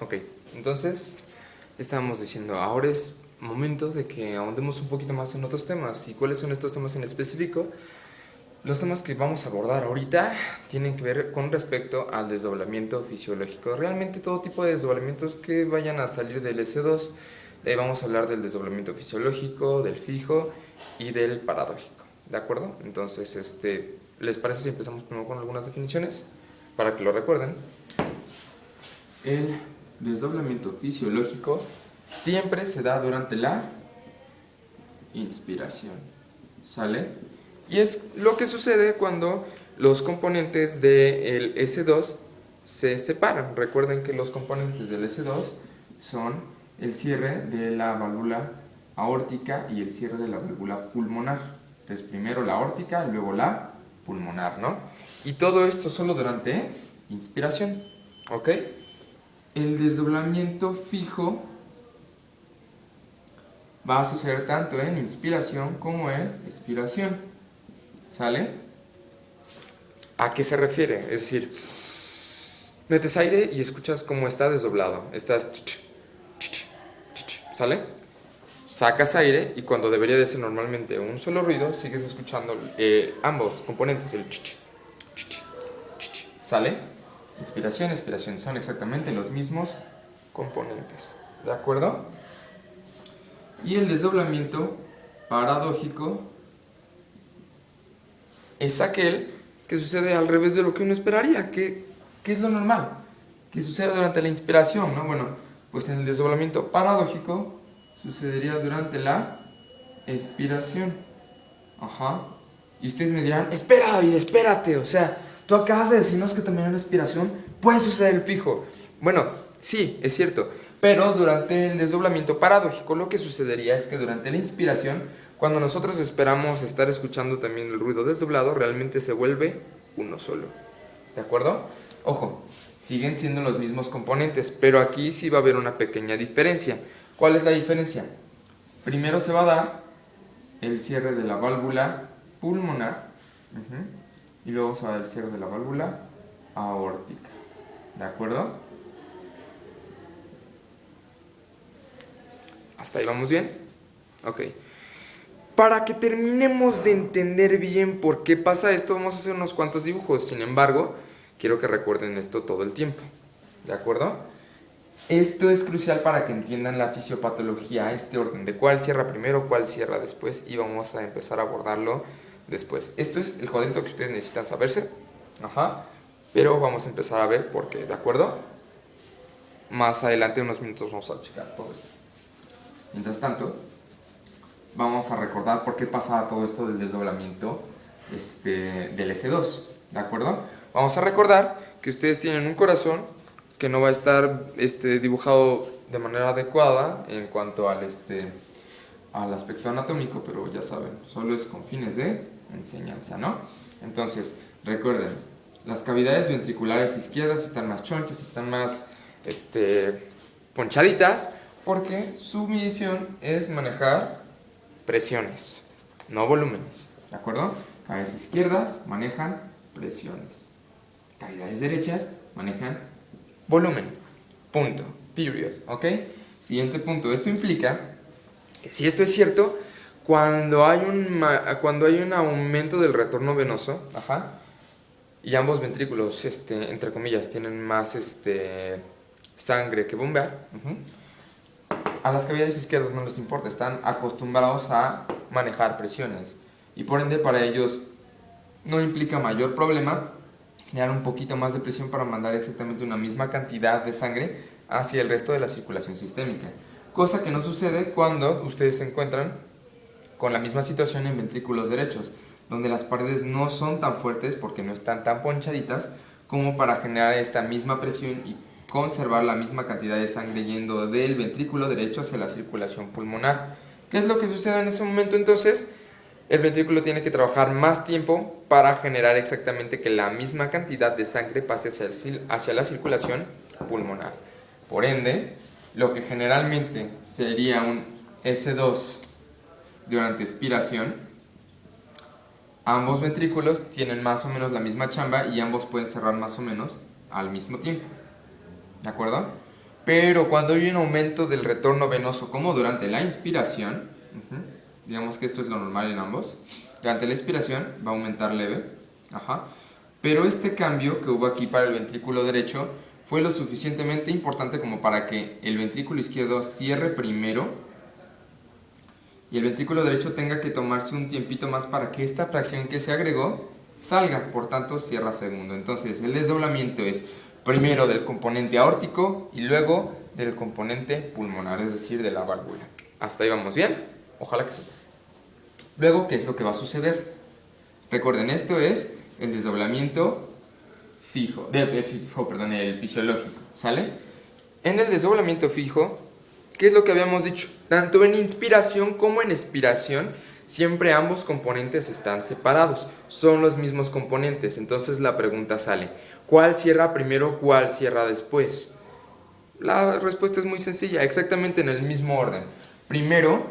Ok, entonces estábamos diciendo, ahora es momento de que ahondemos un poquito más en otros temas. ¿Y cuáles son estos temas en específico? Los temas que vamos a abordar ahorita tienen que ver con respecto al desdoblamiento fisiológico. Realmente todo tipo de desdoblamientos que vayan a salir del S2. De ahí vamos a hablar del desdoblamiento fisiológico, del fijo y del paradójico. ¿De acuerdo? Entonces, ¿les parece si empezamos primero con algunas definiciones? Para que lo recuerden. El desdoblamiento fisiológico siempre se da durante la inspiración. ¿Sale? Y es lo que sucede cuando los componentes del S2 se separan. Recuerden que los componentes del S2 son el cierre de la válvula aórtica y el cierre de la válvula pulmonar. Entonces primero la aórtica, luego la pulmonar, ¿no? Y todo esto solo durante inspiración, ¿ok? El desdoblamiento fijo va a suceder tanto en inspiración como en expiración. ¿Sale? ¿A qué se refiere? Es decir, metes aire y escuchas cómo está desdoblado. Estás... ¿Sale? Sacas aire y cuando debería de ser normalmente un solo ruido, sigues escuchando ambos componentes, el... ¿Sale? Inspiración, expiración son exactamente los mismos componentes. ¿De acuerdo? Y el desdoblamiento paradójico es aquel que sucede al revés de lo que uno esperaría. ¿Qué es lo normal? Que sucede durante la inspiración, ¿no? Bueno, pues en el desdoblamiento paradójico sucedería durante la expiración. Ajá. Y ustedes me dirán, espera David, espérate. O sea, tú acabas de decirnos que también en la expiración puede suceder el fijo. Bueno, sí, es cierto. Pero durante el desdoblamiento paradójico lo que sucedería es que durante la inspiración, cuando nosotros esperamos estar escuchando también el ruido desdoblado, realmente se vuelve uno solo. ¿De acuerdo? Ojo, siguen siendo los mismos componentes, pero aquí sí va a haber una pequeña diferencia. ¿Cuál es la diferencia? Primero se va a dar el cierre de la válvula pulmonar y luego se va a dar el cierre de la válvula aórtica. ¿De acuerdo? ¿Hasta ahí vamos bien? Ok. Para que terminemos de entender bien por qué pasa esto, vamos a hacer unos cuantos dibujos. Sin embargo, quiero que recuerden esto todo el tiempo. ¿De acuerdo? Esto es crucial para que entiendan la fisiopatología, este orden de cuál cierra primero, cuál cierra después, y vamos a empezar a abordarlo después. Esto es el cuadrito que ustedes necesitan saberse. Ajá. Pero vamos a empezar a ver por qué, ¿de acuerdo? Más adelante, en unos minutos, vamos a checar todo esto. Mientras tanto, vamos a recordar por qué pasa todo esto del desdoblamiento del S2, ¿de acuerdo? Vamos a recordar que ustedes tienen un corazón que no va a estar dibujado de manera adecuada en cuanto al aspecto anatómico, pero ya saben, solo es con fines de enseñanza, ¿no? Entonces, recuerden, las cavidades ventriculares izquierdas están más chonchas, están más ponchaditas, porque su misión es manejar presiones, no volúmenes, ¿de acuerdo? Cavidades izquierdas manejan presiones, cavidades derechas manejan volumen, punto, period, ¿ok? Siguiente punto, esto implica que si esto es cierto, cuando hay un aumento del retorno venoso, y ambos ventrículos, entre comillas, tienen más sangre que bombear, a las cavidades izquierdas no les importa, están acostumbrados a manejar presiones y por ende para ellos no implica mayor problema generar un poquito más de presión para mandar exactamente una misma cantidad de sangre hacia el resto de la circulación sistémica, cosa que no sucede cuando ustedes se encuentran con la misma situación en ventrículos derechos, donde las paredes no son tan fuertes porque no están tan ponchaditas como para generar esta misma presión y conservar la misma cantidad de sangre yendo del ventrículo derecho hacia la circulación pulmonar. ¿Qué es lo que sucede en ese momento entonces? El ventrículo tiene que trabajar más tiempo para generar exactamente que la misma cantidad de sangre pase hacia la circulación pulmonar. Por ende, lo que generalmente sería un S2 durante expiración, ambos ventrículos tienen más o menos la misma chamba y ambos pueden cerrar más o menos al mismo tiempo. ¿De acuerdo? Pero cuando hay un aumento del retorno venoso, como durante la inspiración, digamos que esto es lo normal en ambos, durante la inspiración va a aumentar leve, pero este cambio que hubo aquí para el ventrículo derecho fue lo suficientemente importante como para que el ventrículo izquierdo cierre primero y el ventrículo derecho tenga que tomarse un tiempito más para que esta fracción que se agregó salga, por tanto cierra segundo. Entonces el desdoblamiento es primero del componente aórtico y luego del componente pulmonar, es decir, de la válvula. ¿Hasta ahí vamos bien? Ojalá que sí. Luego, ¿qué es lo que va a suceder? Recuerden, esto es el desdoblamiento el fisiológico, ¿sale? En el desdoblamiento fijo, ¿qué es lo que habíamos dicho? Tanto en inspiración como en expiración, siempre ambos componentes están separados, son los mismos componentes. Entonces la pregunta sale, ¿cuál cierra primero, cuál cierra después? La respuesta es muy sencilla, exactamente en el mismo orden. Primero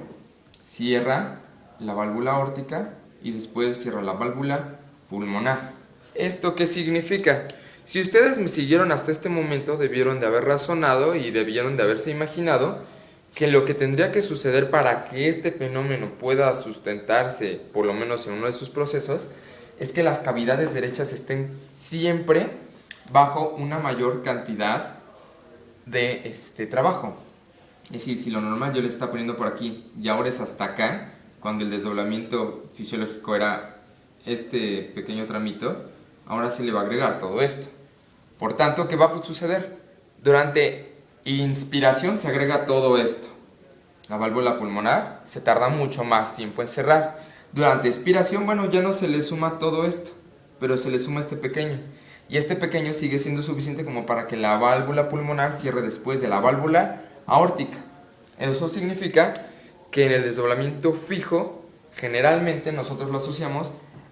cierra la válvula aórtica y después cierra la válvula pulmonar. ¿Esto qué significa? Si ustedes me siguieron hasta este momento, debieron de haber razonado y debieron de haberse imaginado que lo que tendría que suceder para que este fenómeno pueda sustentarse, por lo menos en uno de sus procesos, es que las cavidades derechas estén siempre bajo una mayor cantidad de trabajo. Es decir, si lo normal yo le estaba poniendo por aquí y ahora es hasta acá, cuando el desdoblamiento fisiológico era este pequeño tramito, ahora se le va a agregar todo esto. Por tanto, ¿qué va a suceder? Durante inspiración se agrega todo esto. La válvula pulmonar se tarda mucho más tiempo en cerrar. Durante expiración, bueno, ya no se le suma todo esto, pero se le suma este pequeño. Y este pequeño sigue siendo suficiente como para que la válvula pulmonar cierre después de la válvula aórtica. Eso significa que en el desdoblamiento fijo, generalmente nosotros lo asociamos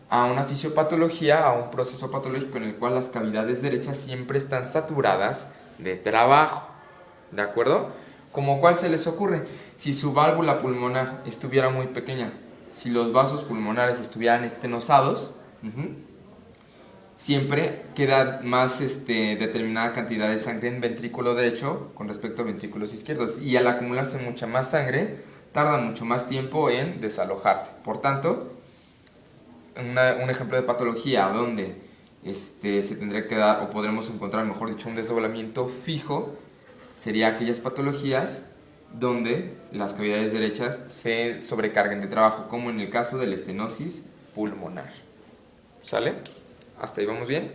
a una fisiopatología, a un proceso patológico en el cual las cavidades derechas siempre están saturadas de trabajo. ¿De acuerdo? ¿Como cuál se les ocurre? Si su válvula pulmonar estuviera muy pequeña, si los vasos pulmonares estuvieran estenosados, siempre queda más determinada cantidad de sangre en ventrículo derecho con respecto a ventrículos izquierdos. Y al acumularse mucha más sangre, tarda mucho más tiempo en desalojarse. Por tanto, un ejemplo de patología donde se tendría que dar, o podremos encontrar, mejor dicho, un desdoblamiento fijo, sería aquellas patologías donde las cavidades derechas se sobrecarguen de trabajo, como en el caso de la estenosis pulmonar. ¿Sale? ¿Hasta ahí vamos bien?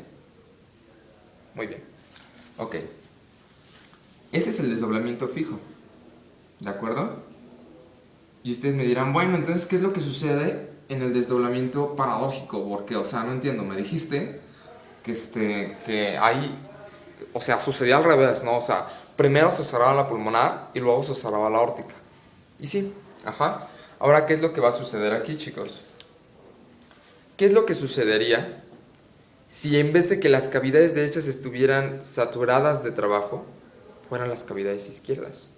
Muy bien. Ok. Ese es el desdoblamiento fijo. ¿De acuerdo? Y ustedes me dirán, bueno, entonces, ¿qué es lo que sucede en el desdoblamiento paradójico? Porque, o sea, no entiendo, me dijiste que ahí, o sea, sucedía al revés, ¿no? O sea, primero se cerraba la pulmonar y luego se cerraba la aórtica. Y sí, Ahora, ¿qué es lo que va a suceder aquí, chicos? ¿Qué es lo que sucedería si en vez de que las cavidades derechas estuvieran saturadas de trabajo, fueran las cavidades izquierdas?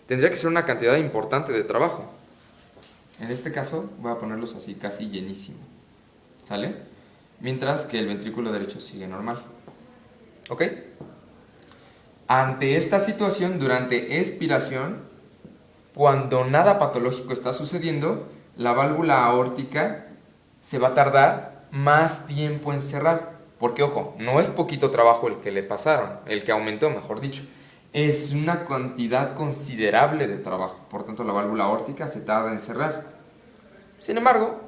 Tendría que ser una cantidad importante de trabajo. En este caso voy a ponerlos así, casi llenísimo. ¿Sale? Mientras que el ventrículo derecho sigue normal. ¿Ok? Ante esta situación, durante expiración, cuando nada patológico está sucediendo, la válvula aórtica se va a tardar más tiempo en cerrar. Porque, ojo, no es poquito trabajo el que le pasaron, el que aumentó, mejor dicho. Es una cantidad considerable de trabajo. Por tanto, la válvula aórtica se tarda en cerrar. Sin embargo,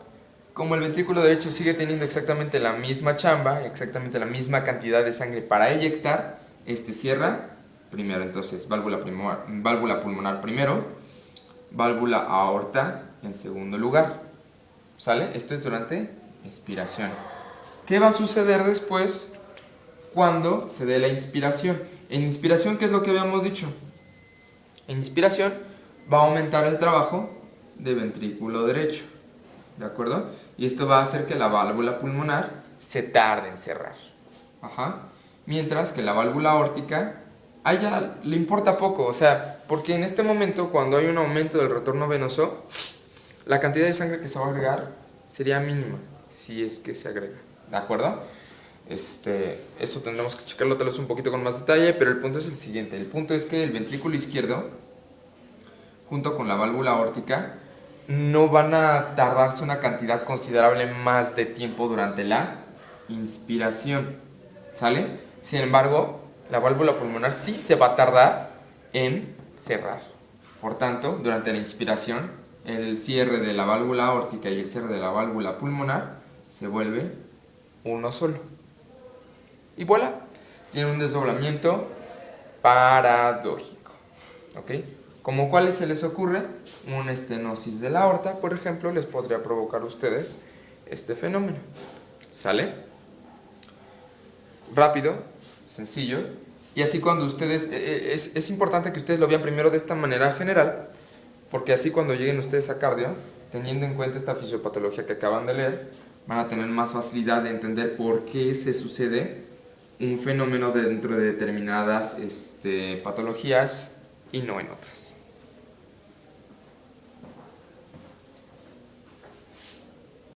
como el ventrículo derecho sigue teniendo exactamente la misma chamba, exactamente la misma cantidad de sangre para eyectar, cierra primero. Entonces, válvula pulmonar primero, válvula aorta en segundo lugar. ¿Sale? Esto es durante expiración. ¿Qué va a suceder después cuando se dé la inspiración? En inspiración, ¿qué es lo que habíamos dicho? En inspiración va a aumentar el trabajo de ventrículo derecho. ¿De acuerdo? Y esto va a hacer que la válvula pulmonar se tarde en cerrar. Mientras que la válvula aórtica, a ella le importa poco. O sea, porque en este momento, cuando hay un aumento del retorno venoso, la cantidad de sangre que se va a agregar sería mínima, si es que se agrega. ¿De acuerdo? Eso tendremos que checarlo tal vez un poquito con más detalle, pero el punto es el siguiente. El punto es que el ventrículo izquierdo, junto con la válvula aórtica, no van a tardarse una cantidad considerable más de tiempo durante la inspiración, ¿sale? Sin embargo, la válvula pulmonar sí se va a tardar en cerrar. Por tanto, durante la inspiración, el cierre de la válvula aórtica y el cierre de la válvula pulmonar se vuelve uno solo. Y voilà, tiene un desdoblamiento paradójico, ¿ok? Como cuáles se les ocurre, una estenosis de la aorta, por ejemplo, les podría provocar a ustedes este fenómeno. ¿Sale? Rápido, sencillo. Y así cuando ustedes, es importante que ustedes lo vean primero de esta manera general, porque así cuando lleguen ustedes a cardio, teniendo en cuenta esta fisiopatología que acaban de leer, van a tener más facilidad de entender por qué se sucede un fenómeno dentro de determinadas patologías y no en otras.